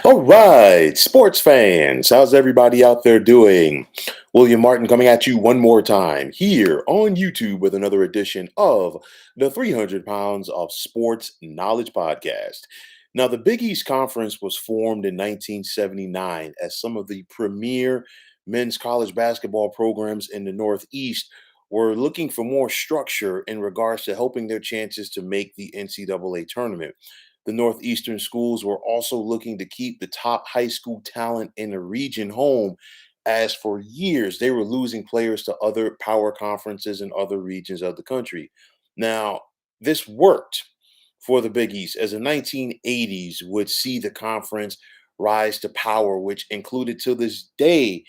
All right, sports fans, how's everybody out there doing? William Martin coming at you one more time here on YouTube with another edition of the 300 Pounds of Sports Knowledge Podcast. Now, the Big East Conference was formed in 1979 as some of the premier men's college basketball programs in the Northeast were looking for more structure in regards to helping their chances to make the NCAA tournament. The Northeastern schools were also looking to keep the top high school talent in the region home, as for years they were losing players to other power conferences in other regions of the country. Now, this worked for the Big East, as the 1980s would see the conference rise to power, which included to this day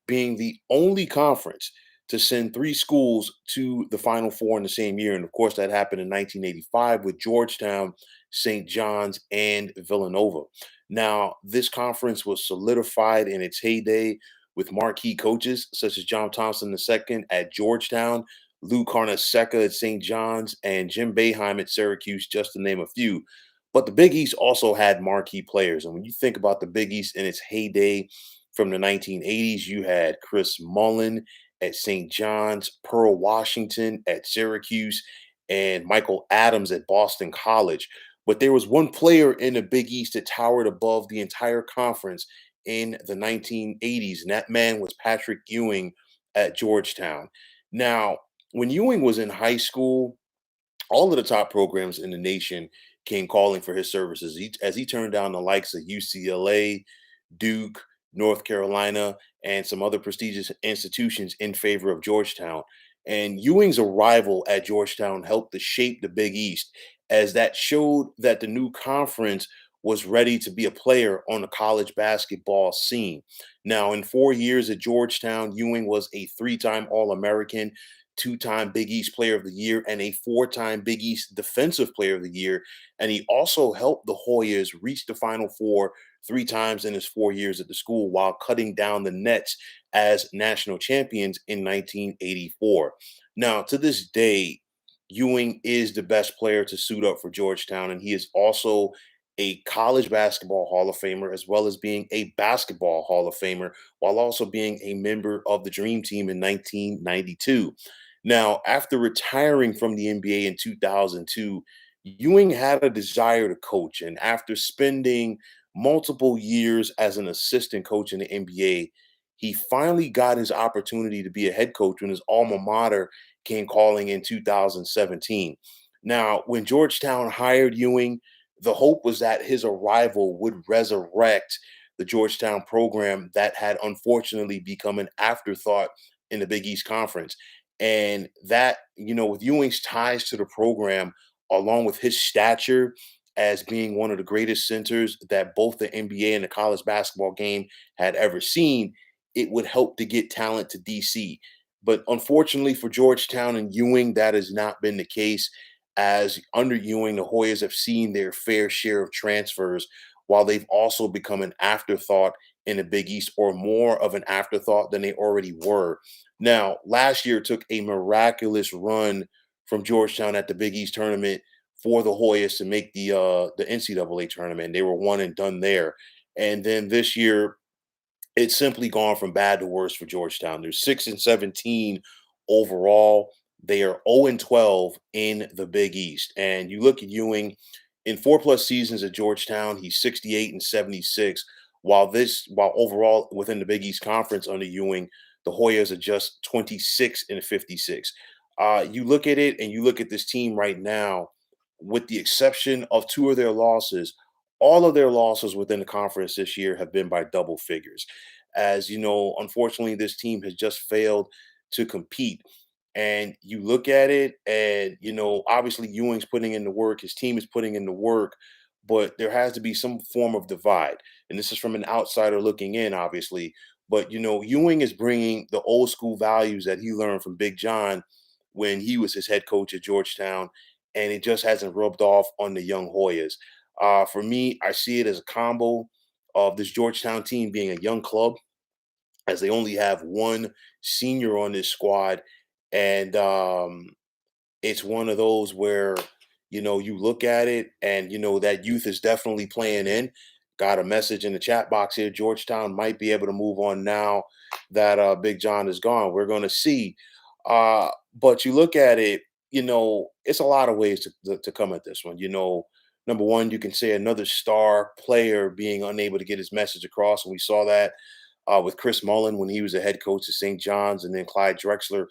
being the only conference to send three schools to the Final Four in the same year. And of course, that happened in 1985 with Georgetown, St. John's, and Villanova. Now, this conference was solidified in its heyday with marquee coaches such as John Thompson II at Georgetown, Lou Carnesecca at St. John's, and Jim Boeheim at Syracuse, just to name a few. But the Big East also had marquee players. And when you think about the Big East in its heyday from the 1980s, you had Chris Mullen at St. John's, Pearl Washington at Syracuse, and Michael Adams at Boston College. But there was one player in the Big East that towered above the entire conference in the 1980s, and that man was Patrick Ewing at Georgetown. Now, when Ewing was in high school, all of the top programs in the nation came calling for his services as he turned down the likes of UCLA, Duke, North Carolina, and some other prestigious institutions in favor of Georgetown. And Ewing's arrival at Georgetown helped to shape the Big East, as that showed that the new conference was ready to be a player on the college basketball scene. Now, in 4 years at Georgetown, Ewing was a three-time All American, two-time Big East Player of the Year, and a four-time Big East Defensive Player of the Year. And he also helped the Hoyas reach the Final Four three times in his 4 years at the school, while cutting down the Nets as national champions in 1984. Now, to this day, Ewing is the best player to suit up for Georgetown, and he is also a college basketball Hall of Famer, as well as being a basketball Hall of Famer, while also being a member of the Dream Team in 1992. Now, after retiring from the NBA in 2002, Ewing had a desire to coach, and after spending multiple years as an assistant coach in the NBA, he finally got his opportunity to be a head coach when his alma mater came calling in 2017. Now, when Georgetown hired Ewing, the hope was that his arrival would resurrect the Georgetown program that had unfortunately become an afterthought in the Big East Conference. And that, with Ewing's ties to the program, along with his stature as being one of the greatest centers that both the NBA and the college basketball game had ever seen, it would help to get talent to DC. But unfortunately for Georgetown and Ewing, that has not been the case, as under Ewing, the Hoyas have seen their fair share of transfers, while they've also become an afterthought in the Big East, or more of an afterthought than they already were. Now, last year took a miraculous run from Georgetown at the Big East tournament for the Hoyas to make the NCAA tournament. They were one and done there. And then this year, it's simply gone from bad to worse for Georgetown. They're 6-17 overall. They are 0-12 in the Big East. And you look at Ewing in 4+ seasons at Georgetown, he's 68-76. While overall within the Big East Conference under Ewing, the Hoyas are just 26-56. You look at it and you look at this team right now, with the exception of two of their losses, all of their losses within the conference this year have been by double figures. As you know, unfortunately, this team has just failed to compete. And you look at it, and obviously Ewing's putting in the work, his team is putting in the work, but there has to be some form of divide. And this is from an outsider looking in, obviously. But Ewing is bringing the old school values that he learned from Big John when he was his head coach at Georgetown, and it just hasn't rubbed off on the young Hoyas. For me, I see it as a combo of this Georgetown team being a young club, as they only have one senior on this squad. And it's one of those where, you look at it and, that youth is definitely playing in. got a message in the chat box here. Georgetown might be able to move on now that Big John is gone. We're going to see. But you look at it, it's a lot of ways to come at this one. Number one, you can say another star player being unable to get his message across, and we saw that with Chris Mullen when he was a head coach at St. John's, and then Clyde Drexler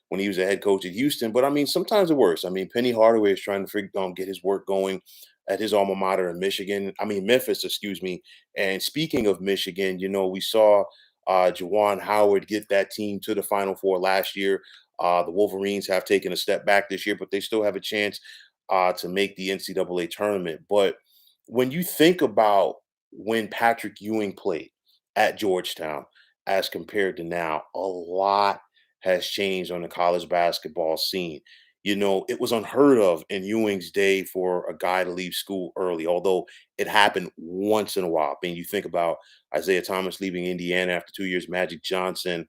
when he was a head coach at Houston. But I mean, sometimes it works. I mean, Penny Hardaway is trying to get his work going at his alma mater in Michigan. I mean, Memphis, excuse me. And speaking of Michigan, we saw Jawan Howard get that team to the Final Four last year. The Wolverines have taken a step back this year, but they still have a chance to make the NCAA tournament. But when you think about when Patrick Ewing played at Georgetown as compared to now, a lot has changed on the college basketball scene. It was unheard of in Ewing's day for a guy to leave school early, although it happened once in a while. I mean, you think about Isaiah Thomas leaving Indiana after 2 years, Magic Johnson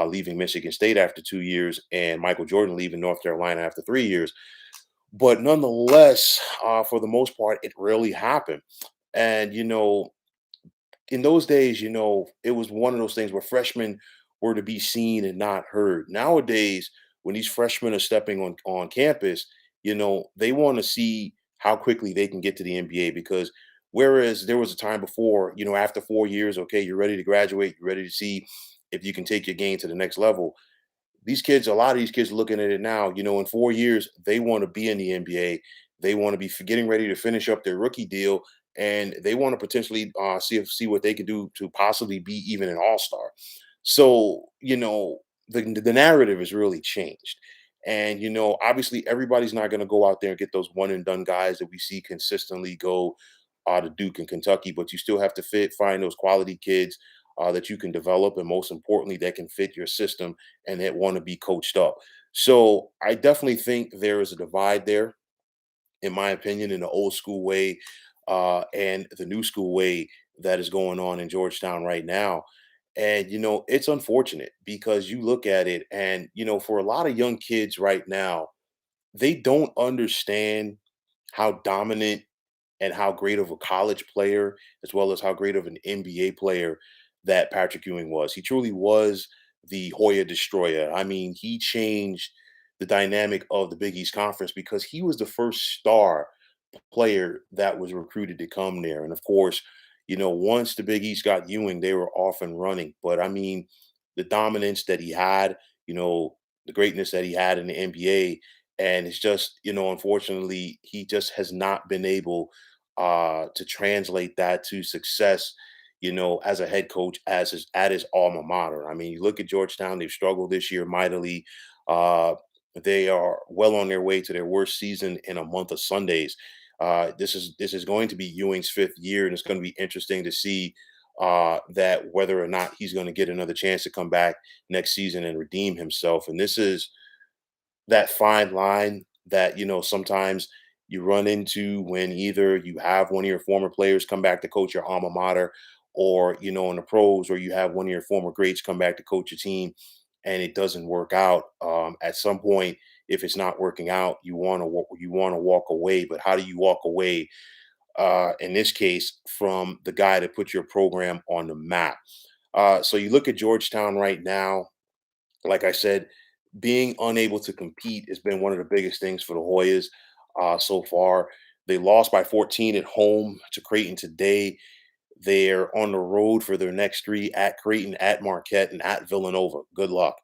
leaving Michigan State after 2 years, and Michael Jordan leaving North Carolina after 3 years. But nonetheless, for the most part, it rarely happened. And, in those days, it was one of those things where freshmen were to be seen and not heard. Nowadays, when these freshmen are stepping on campus, they want to see how quickly they can get to the NBA because whereas there was a time before, after 4 years, okay, you're ready to graduate, you're ready to see if you can take your game to the next level. A lot of these kids are looking at it now, in 4 years, they want to be in the NBA. They want to be getting ready to finish up their rookie deal, and they want to potentially see what they can do to possibly be even an all-star. So, the narrative has really changed. And, obviously everybody's not going to go out there and get those one and done guys that we see consistently go to Duke and Kentucky, but you still have to find those quality kids that you can develop, and most importantly, that can fit your system and that want to be coached up. So I definitely think there is a divide there, in my opinion, in the old school way and the new school way that is going on in Georgetown right now. And, it's unfortunate because you look at it and, for a lot of young kids right now, they don't understand how dominant and how great of a college player, as well as how great of an NBA player that Patrick Ewing was. He truly was the Hoya destroyer. I mean, he changed the dynamic of the Big East Conference because he was the first star player that was recruited to come there. And of course, once the Big East got Ewing, they were off and running. But I mean, the dominance that he had, the greatness that he had in the NBA, and it's just, unfortunately, he just has not been able to translate that to success, as a head coach at his alma mater. I mean, you look at Georgetown; they've struggled this year mightily. Uh, they are well on their way to their worst season in a month of Sundays. This is going to be Ewing's fifth year, and it's going to be interesting to see that whether or not he's going to get another chance to come back next season and redeem himself. And this is that fine line that sometimes you run into when either you have one of your former players come back to coach your alma mater, or in the pros, or you have one of your former greats come back to coach your team and it doesn't work out. At some point, if it's not working out, you want to walk away. But how do you walk away in this case from the guy that put your program on the map? So you look at Georgetown right now, like I said, being unable to compete has been one of the biggest things for the Hoyas so far. They lost by 14 at home to Creighton today. They're on the road for their next three at Creighton, at Marquette, and at Villanova. Good luck.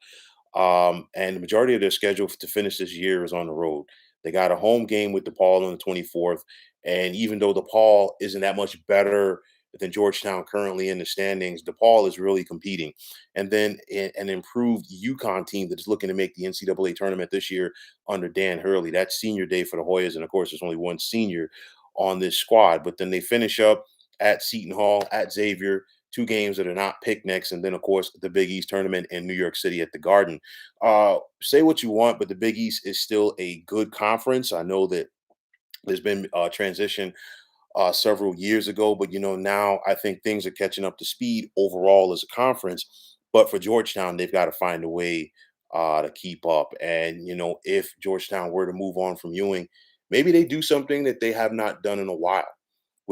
And the majority of their schedule to finish this year is on the road. They got a home game with DePaul on the 24th. And even though DePaul isn't that much better than Georgetown currently in the standings, DePaul is really competing. And then an improved UConn team that is looking to make the NCAA tournament this year under Dan Hurley. That's senior day for the Hoyas. And of course, there's only one senior on this squad. But then they finish up at Seton Hall, at Xavier, two games that are not picnics, and then of course the Big East tournament in New York City at the Garden. Say what you want, but the Big East is still a good conference. I know that there's been a transition several years ago, but now I think things are catching up to speed overall as a conference. But for Georgetown, they've got to find a way to keep up. And if Georgetown were to move on from Ewing, maybe they do something that they have not done in a while,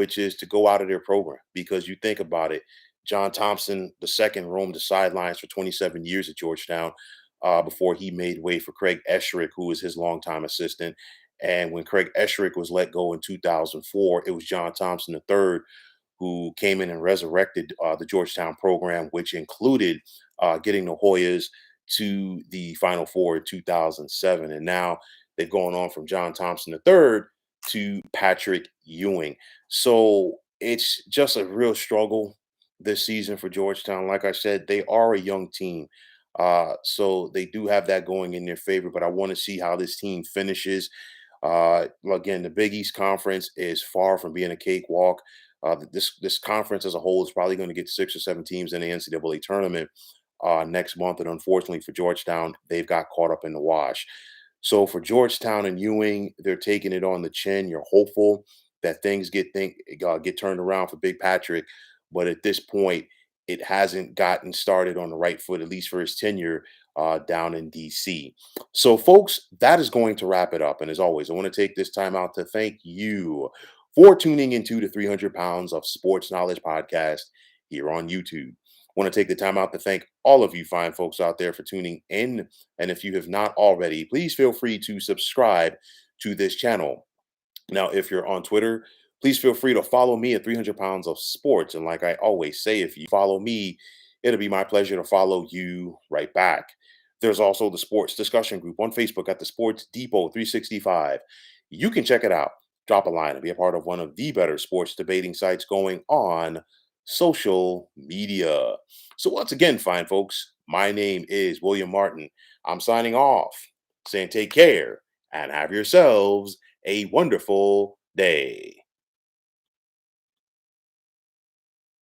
which is to go out of their program. Because you think about it, John Thompson II roamed the sidelines for 27 years at Georgetown before he made way for Craig Esherick, who was his longtime assistant. And when Craig Esherick was let go in 2004, it was John Thompson III who came in and resurrected the Georgetown program, which included getting the Hoyas to the Final Four in 2007. And now they've gone on from John Thompson III to Patrick Ewing. So it's just a real struggle this season for Georgetown. Like I said, they are a young team. So they do have that going in their favor, but I want to see how this team finishes. Again, the Big East Conference is far from being a cakewalk. This conference as a whole is probably going to get 6 or 7 teams in the NCAA tournament next month, and unfortunately for Georgetown, they've got caught up in the wash. So for Georgetown and Ewing, they're taking it on the chin. You're hopeful that things get turned around for Big Patrick, but at this point, it hasn't gotten started on the right foot, at least for his tenure down in DC. So, folks, that is going to wrap it up. And as always, I want to take this time out to thank you for tuning into the 300 Pounds of Sports Knowledge podcast here on YouTube. I want to take the time out to thank all of you fine folks out there for tuning in. And if you have not already, please feel free to subscribe to this channel. Now, if you're on Twitter, please feel free to follow me at 300 Pounds of Sports. And like I always say, if you follow me, it'll be my pleasure to follow you right back. There's also the sports discussion group on Facebook at the Sports Depot 365. You can check it out, drop a line, and be a part of one of the better sports debating sites going on social media. So, once again, fine folks, my name is William Martin. I'm signing off, saying take care and have yourselves a wonderful day.